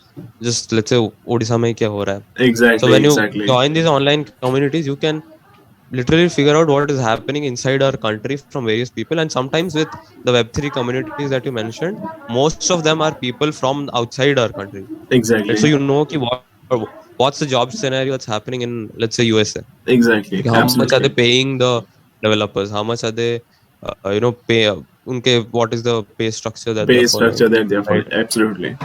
just, let's say, Odisha mein kya ho raha hai? So Exactly. when you Exactly. join these online communities, you can literally figure out what is happening inside our country from various people. And sometimes with the Web3 communities that you mentioned, most of them are people from outside our country, right? So Exactly. you know ki what's the job scenario that's happening in, let's say, USA. Exactly. Like how much are they Absolutely. paying the developers, how much are they pay unke, what is the pay structure that they're Base following, structure that they're right? following. Absolutely.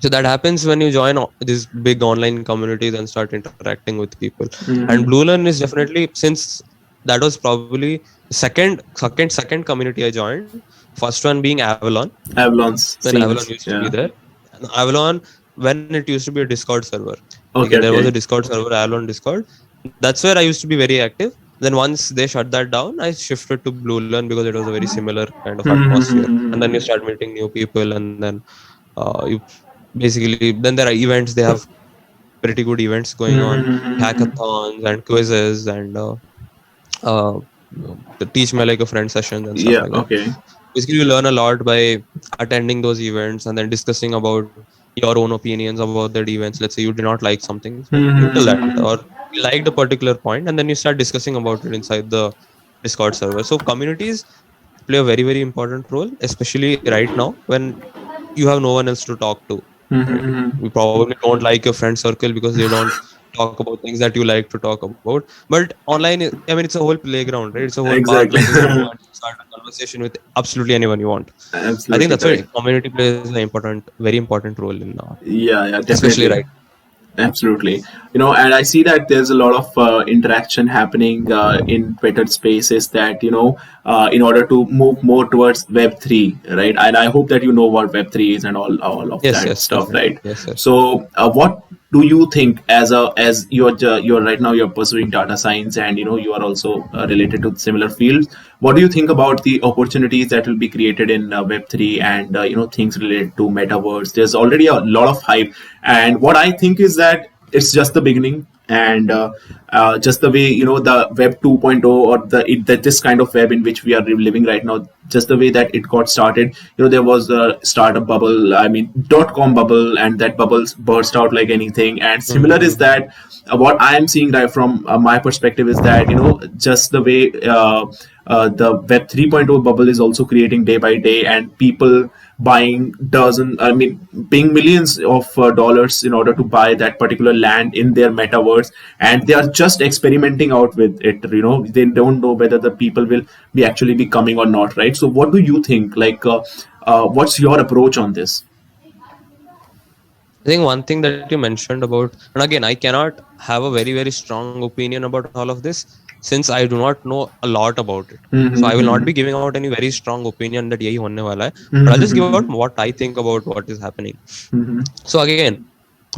So that happens when you join these big online communities and start interacting with people. And Mm-hmm. Blue Learn is definitely, since that was probably second community I joined. First one being Avalon, Avalon's when Avalon scenes. used to be Yeah. there. And Avalon, when it used to be a Discord server. Okay, Okay. there was a Okay. Discord server, Avalon Discord. That's where I used to be very active. Then once they shut that down, I shifted to Blue Learn because it was a very similar kind of atmosphere. And then you start meeting new people, and then you basically, then there are events. They have pretty good events going on, hackathons and quizzes and uh, the teach me like a friend sessions and stuff Yeah. like that. Okay. Basically, you learn a lot by attending those events and then discussing about your own opinions about that events. Let's say you did not like something, so you tell that, or you liked a particular point, and then you start discussing about it inside the Discord server. So communities play a very, very important role, especially right now when you have no one else to talk to, right? You probably don't like your friend circle because they don't talk about things that you like to talk about. But online, I mean, it's a whole playground, right? It's a whole park. Exactly. Like you can go and start a conversation with absolutely anyone you want. I think Absolutely that's why correct. community plays an very important role in Yeah. Yeah. especially Definitely. right. Absolutely. And I see that there's a lot of interaction happening in Twitter spaces that, in order to move more towards Web3, right? And I hope that you know what Web3 is and all of Yes, that yes, stuff, definitely. right? Yes, yes. So, what do you think as you're right now you're pursuing data science and you are also related to similar fields? What do you think about the opportunities that will be created in Web3 and things related to metaverse? There's already a lot of hype, and what I think is that it's just the beginning, and just the way the Web 2.0 or this kind of web in which we are living right now, just the way that it got started. There was a startup bubble, I mean .com bubble, and that bubble burst out like anything. And similar is Mm-hmm. that what I am seeing right from my perspective is that just the way the Web 3.0 bubble is also creating day by day, and people buying paying millions of dollars in order to buy that particular land in their metaverse, and they are just experimenting out with it. They don't know whether the people will be actually be coming or not, right? So what do you think, like what's your approach on this? I think one thing that you mentioned about, and again, I cannot have a very, very strong opinion about all of this since I do not know a lot about it. So I will not be giving out any very strong opinion that yahi honne wala hai, but I'll just give out what I think about what is happening. So again,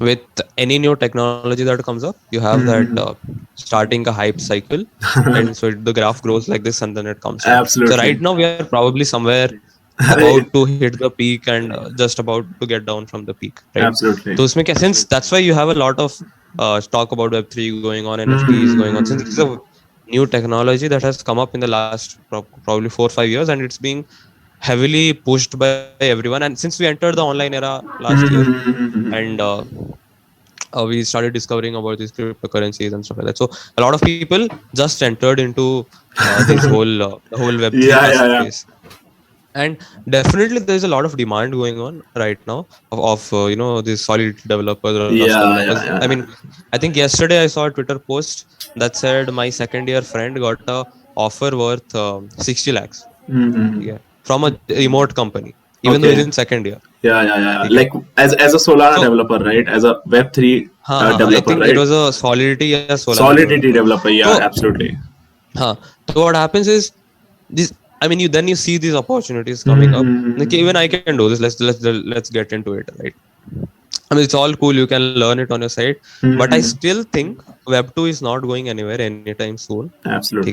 with any new technology that comes up, you have that starting a hype cycle, and so the graph grows like this, and then it comes down. So right Absolutely. now we are probably somewhere about to hit the peak and just about to get down from the peak, right? Absolutely. So usme since that's why you have a lot of talk about Web3 going on, NFTs going on, since this is a new technology that has come up in the last probably 4 or 5 years, and it's being heavily pushed by everyone. And since we entered the online era last year, and we started discovering about these cryptocurrencies and stuff like that. So a lot of people just entered into this whole the whole Web3 Yeah, yeah, yeah. space. And definitely there's a lot of demand going on right now of these solid developers or Rust Yeah, yeah, developers. yeah, I yeah. mean, I think yesterday I saw a Twitter post that said my second year friend got a offer worth 60 lakhs, yeah, from a remote company, even though he's Okay. in second year. Yeah, yeah, yeah. Okay. Like as a Solana So developer, right? As a Web3 I developer, think it right? was a Solidity or Solana Solidity developer. developer. Yeah, So, absolutely. so what happens is this. I mean, you see these opportunities coming up. Like even I can do this. Let's get into it, right? I mean, it's all cool. You can learn it on your site, but I still think Web2 is not going anywhere anytime soon. Okay, Absolutely.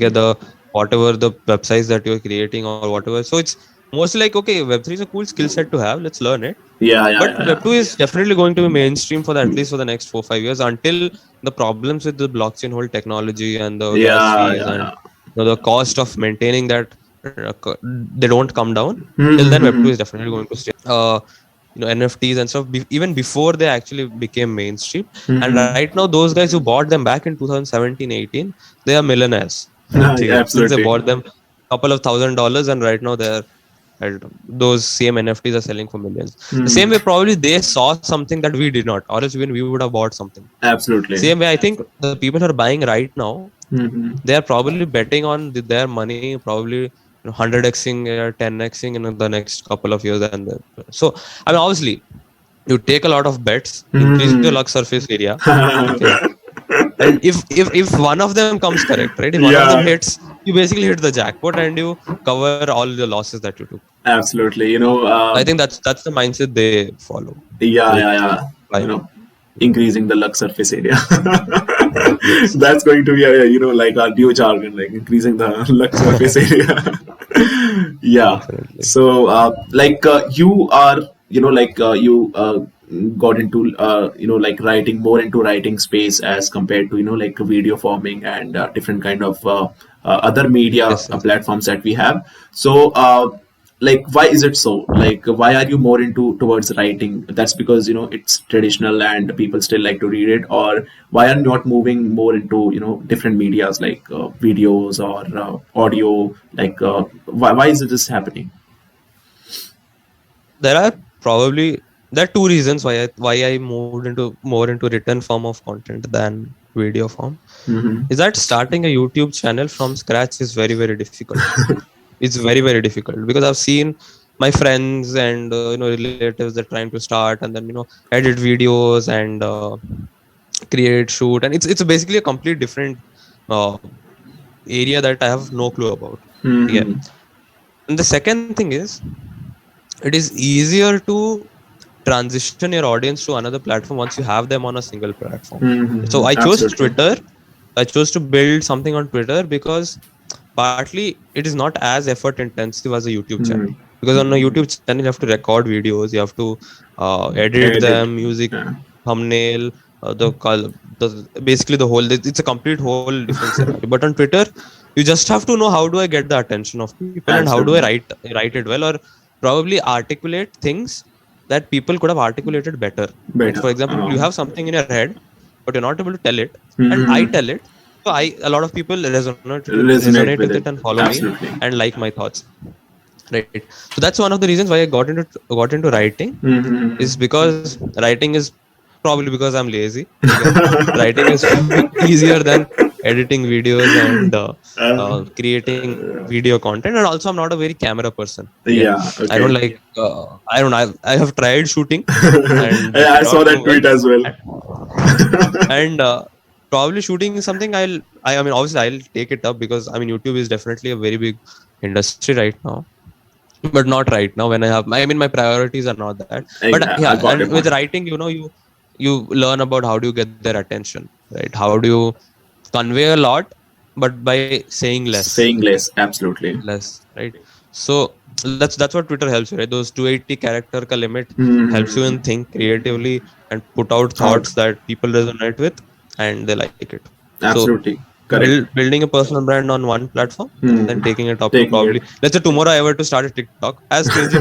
whatever the websites that you're creating or whatever. So it's mostly like, okay, Web3 is a cool skill set to have. Let's learn it. Yeah, yeah, But yeah, Web2 yeah. is definitely going to be mainstream for at least for the next 4 or 5 years, until the problems with the blockchain whole technology and the gas Yeah, fees yeah, and yeah. the cost of maintaining that they don't come down, till then Web2 is definitely going to stay. NFTs and stuff, even before they actually became mainstream. And right now, those guys who bought them back in 2017-18, they are millionaires. Since they bought them couple of $1,000, and right now they're those same NFTs are selling for millions. The same way, probably they saw something that we did not, or else even we would have bought something. Absolutely. Same way, I think the people who are buying right now, they are probably betting on their money, probably 100xing or 10xing in the next couple of years. And so, I mean, obviously, you take a lot of bets, increase your luck surface area. And if one of them comes correct, right? If one of them hits, you basically hit the jackpot and you cover all the losses that you took. Absolutely. I think that's the mindset they follow. Yeah. Increasing the luck surface area. That's going to be like our new jargon, like increasing the luck surface area. Yeah. Definitely. So you are you got into like writing more into writing space as compared to like video forming and different kind of other media platforms that we have. So like, why is it so? Like, why are you more towards writing? That's because it's traditional and people still like to read it, or why are you not moving more into different medias like videos or audio? Like, why is this happening? There are two reasons why I moved more into written form of content than video form. Is that starting a YouTube channel from scratch is very, very difficult. It's very, very difficult because I've seen my friends and relatives that are trying to start and then edit videos and shoot, and it's basically a complete different area that I have no clue about. Yeah. And the second thing is, it is easier to transition your audience to another platform once you have them on a single platform. So I chose Twitter. I chose to build something on Twitter because partly it is not as effort intensive as a YouTube channel, because on a YouTube channel you have to record videos, you have to edit them, music, thumbnail, basically the whole, it's a complete whole different scenario. But on Twitter you just have to know how do I get the attention of people and how do I write it well, or probably articulate things that people could have articulated better. Like, for example, you have something in your head but you're not able to tell it, and I tell it. So a lot of people resonate with it and follow me and like my thoughts. Right. So that's one of the reasons why I got into writing, is because writing is probably because I'm lazy. Writing is easier than editing videos and creating video content, and also I'm not a very camera person. I don't like. I have tried shooting. And I saw that tweet as well. And probably shooting is something I mean, obviously I'll take it up, because I mean YouTube is definitely a very big industry right now, but not right now when my priorities are not that. But yeah, and with writing, you learn about how do you get their attention, right? How do you convey a lot but by saying less. Absolutely less, right? So that's what Twitter helps you, right? Those 280 character ka limit helps you in think creatively and put out thoughts that people resonate with and they like it. Absolutely. So, building a personal brand on one platform, and then taking it up to probably, let's say tomorrow I were to start a TikTok, as crazy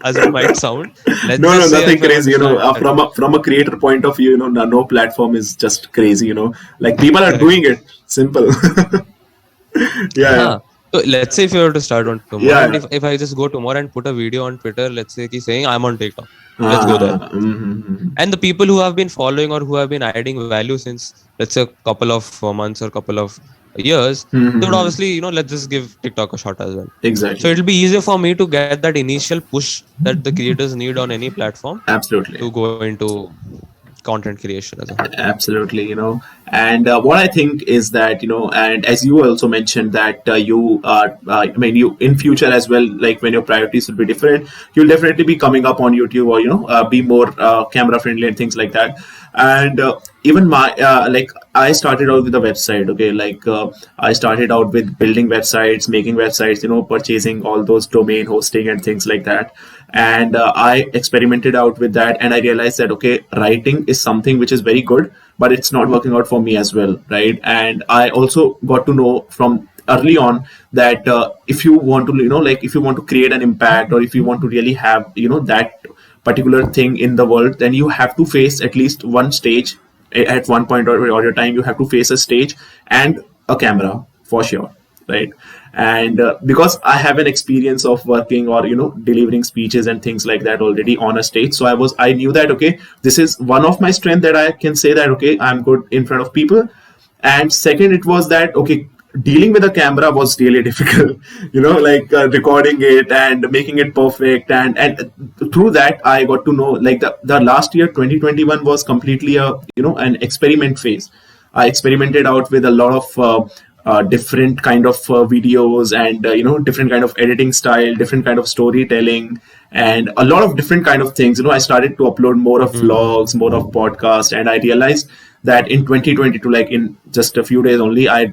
as it might sound. No, nothing crazy. From a creator point of view, no platform is just crazy. Like people are doing it. Simple. Yeah. So let's say if you were to start on tomorrow, and if I just go tomorrow and put a video on Twitter, let's say saying I'm on TikTok, let's go there. And the people who have been following or who have been adding value since, let's say, a couple of months or couple of years, they would obviously, let's just give TikTok a shot as well. Exactly. So it'll be easier for me to get that initial push that the creators need on any platform. Absolutely. To go into content creation as a whole. Absolutely, and what I think is that, and as you also mentioned that you you in future as well, like when your priorities will be different, you'll definitely be coming up on YouTube or be more camera friendly and things like that. And even my I started out with a website. Okay, I started out with building websites, making websites, purchasing all those domain hosting and things like that. And I experimented out with that, and I realized that okay, writing is something which is very good, but it's not working out for me as well, right? And I also got to know from early on that if you want to, like if you want to create an impact, or if you want to really have, that particular thing in the world, then you have to face at least one stage at one point or your time. You have to face a stage and a camera for sure, right? And because I have an experience of working or delivering speeches and things like that already on a stage, so I knew that okay, this is one of my strength, that I can say that okay, I'm good in front of people. And second, it was that okay, dealing with a camera was really difficult, like recording it and making it perfect. And through that I got to know, like the last year 2021 was completely a an experiment phase. I experimented out with a lot of different kind of videos, and different kind of editing style, different kind of storytelling, and a lot of different kind of things. I started to upload more of vlogs, more of podcast, and I realized that in 2022, like in just a few days only, I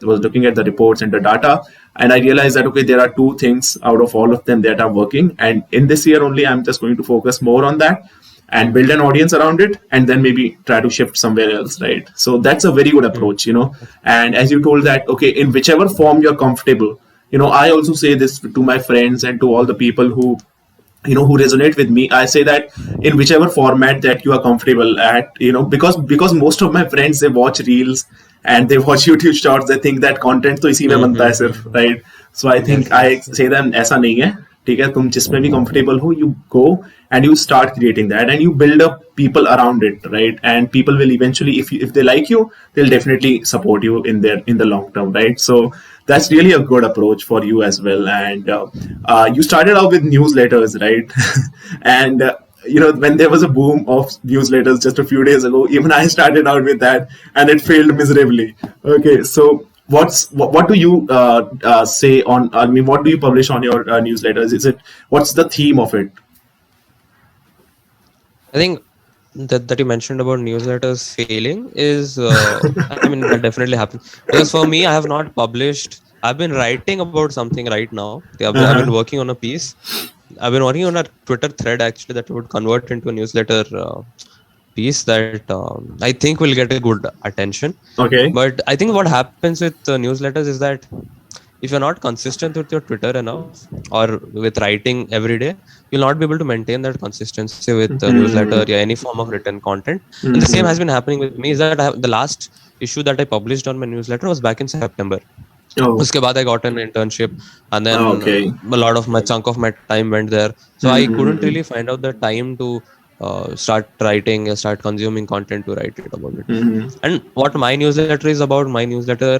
was looking at the reports and the data, and I realized that okay, there are two things out of all of them that are working, and in this year only I'm just going to focus more on that and build an audience around it, and then maybe try to shift somewhere else, right? So that's a very good approach. And as you told that okay, in whichever form you're comfortable, I also say this to my friends and to all the people who who resonate with me. I say that in whichever format that you are comfortable at, because most of my friends, they watch reels and they watch YouTube shorts, they think that content तो इसी में बनता है सिर्फ, right? So I think I say them ऐसा नहीं है, ठीक है, तुम जिसमें भी comfortable हो, you go and you start creating that, and you build up people around it, right? And people will eventually, if they like you, they'll definitely support you in the long term, right? So that's really a good approach for you as well. And you started out with newsletters, right? And when there was a boom of newsletters just a few days ago, even I started out with that, and it failed miserably. Okay, so what do you say on? I mean, what do you publish on your newsletters? What's the theme of it? I think that you mentioned about newsletters failing is I mean, that definitely happens, because for me, I have not published. I've been writing about something right now. I've been working on a piece. I've been working on a Twitter thread actually that would convert into a newsletter piece that I think will get a good attention. Okay. But I think what happens with newsletters is that if you're not consistent with your Twitter enough or with writing every day, you'll not be able to maintain that consistency with the newsletter or any form of written content. And the same has been happening with me. Is that the last issue that I published on my newsletter was back in September. Uske baad I got an internship, and then a lot of my chunk of my time went there. So I couldn't really find out the time to start writing, start consuming content to write it about it. And what my newsletter is about, my newsletter,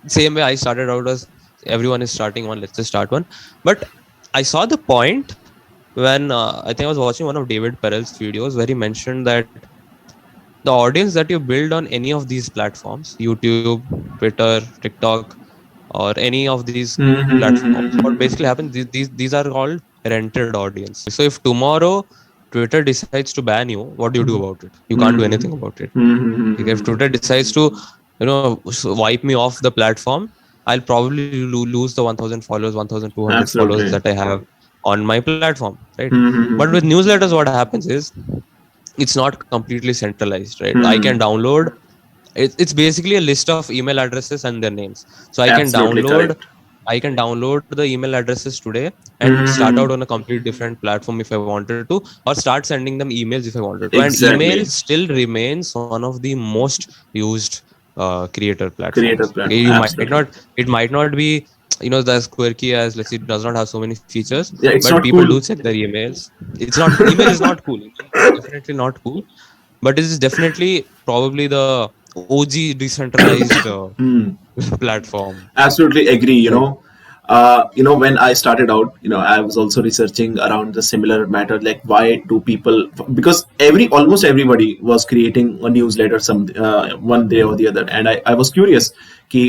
same way I started out as everyone is starting one, let's just start one. But I saw the point when I think I was watching one of David Perel's videos where he mentioned that the audience that you build on any of these platforms, YouTube, Twitter, TikTok, or any of these platforms, what basically happens, these are all rented audience. So if tomorrow Twitter decides to ban you, what do you do about it? You can't do anything about it. If Twitter decides to wipe me off the platform, I'll probably lose the 1,000 followers, 1,200 followers that I have on my platform, right? But with newsletters, what happens is it's not completely centralized, right? I can download. It's basically a list of email addresses and their names. So I can download the email addresses today and start out on a completely different platform if I wanted to, or start sending them emails if I wanted to. And email still remains one of the most used creator platforms. It might not be as quirky as, let's say, it does not have so many features, but people do check their emails. Email is not cool. It's definitely not cool, but it is definitely probably the OG decentralized platform. Absolutely agree. When I started out, I was also researching around the similar matter, like why do people, because almost everybody was creating a newsletter one day or the other, and I was curious,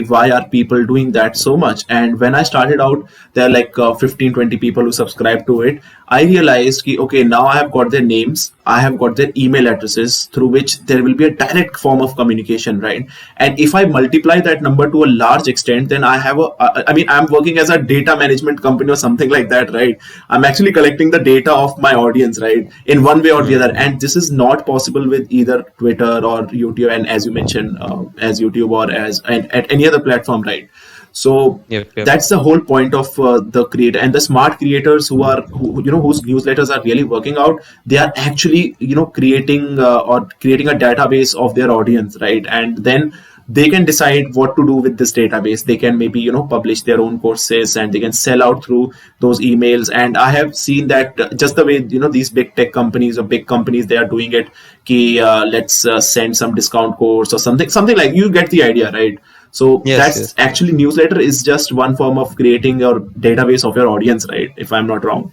why are people doing that so much? And when I started out, there are like 15-20 people who subscribe to it. I realized okay, now I have got their names, I have got their email addresses, through which there will be a direct form of communication, right? And if I multiply that number to a large extent, then I have I'm working as a data management company or something like that, right? I'm actually collecting the data of my audience, right, in one way or the other. And this is not possible with either Twitter or YouTube, and as you mentioned, as YouTube or as and at any other platform, right? So Yep. that's the whole point of the creator and the smart creators who whose newsletters are really working out. They are actually creating or creating a database of their audience, right? And then they can decide what to do with this database. They can maybe publish their own courses, and they can sell out through those emails. And I have seen that just the way these big tech companies or big companies, they are doing it. Let's send some discount course or something like, you get the idea, right? So that's actually, newsletter is just one form of creating your database of your audience, right? If I'm not wrong.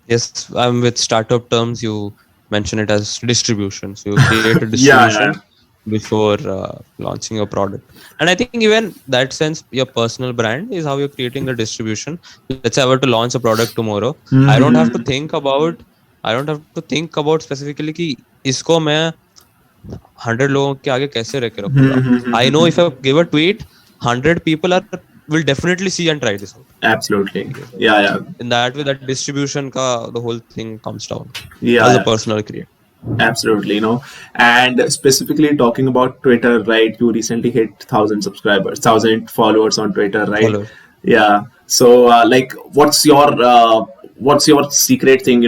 Yes, with startup terms, you mention it as distribution. So you create a distribution before launching a product. And I think even that sense, your personal brand is how you're creating the distribution. Let's say I were to launch a product tomorrow. I don't have to think about specifically कि इसको मैं 100 लोगों के आगे कैसे रख रखूंगा. I know if I give a tweet, 100 people will definitely see and try this out. Absolutely. Yeah. In that way, that distribution the whole thing comes down. Yeah. As a personal creator. Absolutely, and specifically talking about Twitter, right? You recently hit 1,000 followers on Twitter, right? Yeah. So, what's your secret thing?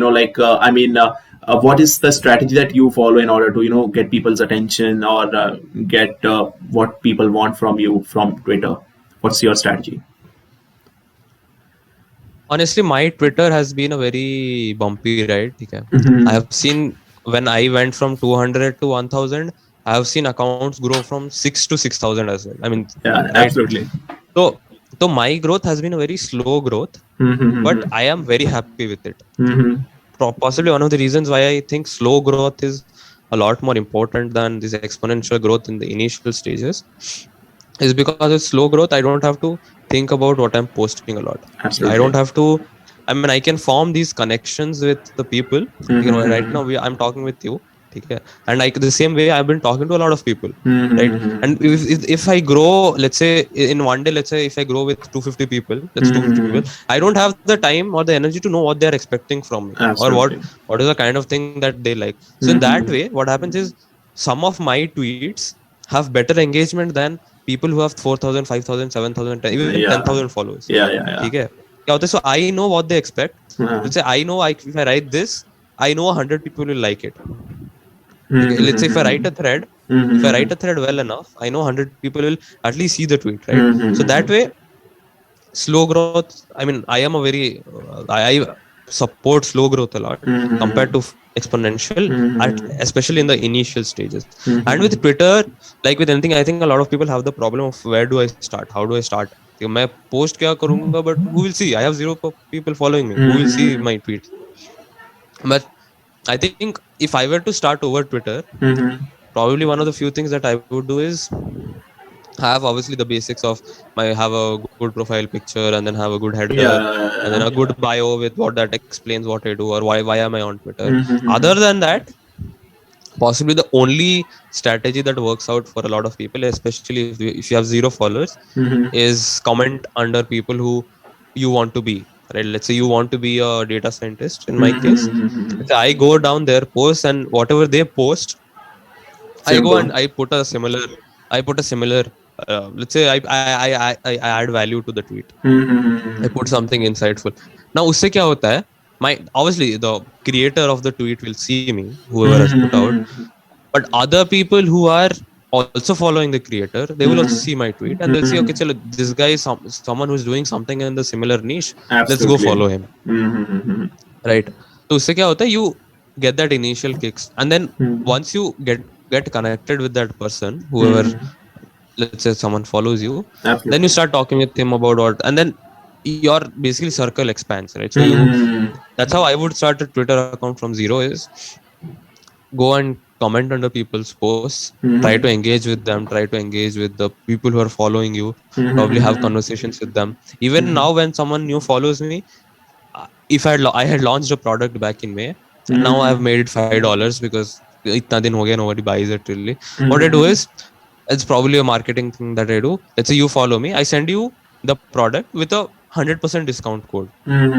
What is the strategy that you follow in order to get people's attention or get what people want from you from Twitter? What's your strategy? Honestly, my Twitter has been a very bumpy ride. Okay? I have seen when I went from 200 to 1,000, I have seen accounts grow from 6 to 6,000 as well. Absolutely. So my growth has been a very slow growth, but I am very happy with it. Possibly one of the reasons why I think slow growth is a lot more important than this exponential growth in the initial stages is because with slow growth, I don't have to think about what I'm posting a lot. Absolutely. I don't have to, I can form these connections with the people. Right now I'm talking with you. Okay? And the same way I've been talking to a lot of people, right? And if I grow, let's say in one day, let's say if I grow with 250 people, that's 250 people, I don't have the time or the energy to know what they're expecting from me. Absolutely. Or what is the kind of thing that they like. So in that way, what happens is some of my tweets have better engagement than people who have 4,000, 5,000, 7,000, even 10,000 followers. Yeah. So I know what they expect. Let's say I know if I write this, I know 100 people will like it. Okay, let's say if I write a thread, well enough, I know 100 people will at least see the tweet, right? So that way, slow growth, I am a very, I support slow growth a lot compared to exponential, especially in the initial stages. And with Twitter, like with anything, I think a lot of people have the problem of where do I start? How do I start? I post kya karunga, but who will see? I have 0 people following me. Who will see my tweets? But I think if I were to start over Twitter, probably one of the few things that I would do is have obviously the basics of have a good profile picture and then have a good header and then a good bio with what that explains what I do or why am I on Twitter. Other than that, possibly the only strategy that works out for a lot of people, especially if you have 0 followers, is comment under people who you want to be. Right? Let's say you want to be a data scientist. In my case, I go down their posts and whatever they post, I go and I put a similar. Let's say I add value to the tweet. I put something insightful. Now, usse kya hota hai? Obviously the creator of the tweet will see me, whoever has put out, but other people who are also following the creator, they will also see my tweet and they'll say, okay, chalo, this guy is someone who's doing something in the similar niche. Absolutely. Let's go follow him. Right? So usse kya hota hai? You get that initial kicks, and then once you get connected with that person, whoever, let's say someone follows you, then you start talking with him about what, and then your basically circle expands, right? So that's how I would start a Twitter account from 0 is go and comment under people's posts, try to engage with them, try to engage with the people who are following you, probably have conversations with them. Even now when someone new follows me, if I had launched a product back in May and now I've made it $5 because itna din ho gaya, nobody buys it really. What I do is, it's probably a marketing thing that I do. Let's say you follow me, I send you the product with a 100% discount code.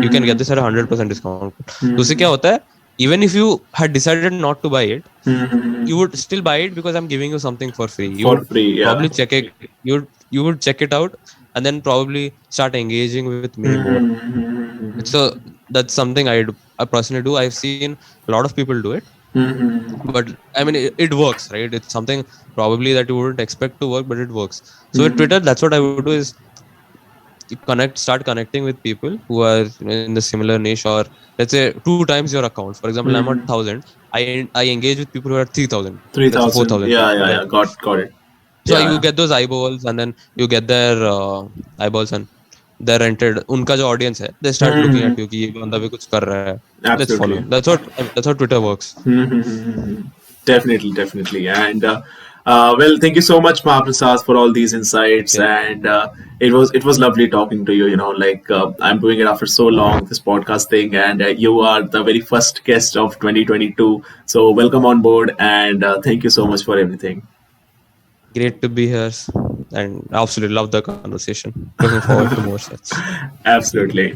You can get this at 100% discount code. तो उससे क्या होता है, even if you had decided not to buy it, you would still buy it because I'm giving you something for free. You would probably check it. You would check it out and then probably start engaging with me more. So that's something I personally do. I've seen a lot of people do it. But I mean, it works, right? It's something probably that you wouldn't expect to work, but it works. So with Twitter, that's what I would do is start connecting with people who are, you know, in the similar niche, or let's say 2 times your account. For example, I'm at 1,000. I engage with people who are 3,000, 4,000. Yeah. Got it. So you get those eyeballs, and then you get their eyeballs, and they're rented. उनका जो audience है, they start looking at you कि ये बंदा भी कुछ कर रहा है. Let's follow. That's how Twitter works. Definitely. And well, thank you so much, Mahaprasad, for all these insights. And it was lovely talking to you. You know, like I'm doing it after so long, this podcast thing, and you are the very first guest of 2022. So welcome on board, and thank you so much for everything. Great to be here, and I absolutely love the conversation. Looking forward to more such. Absolutely.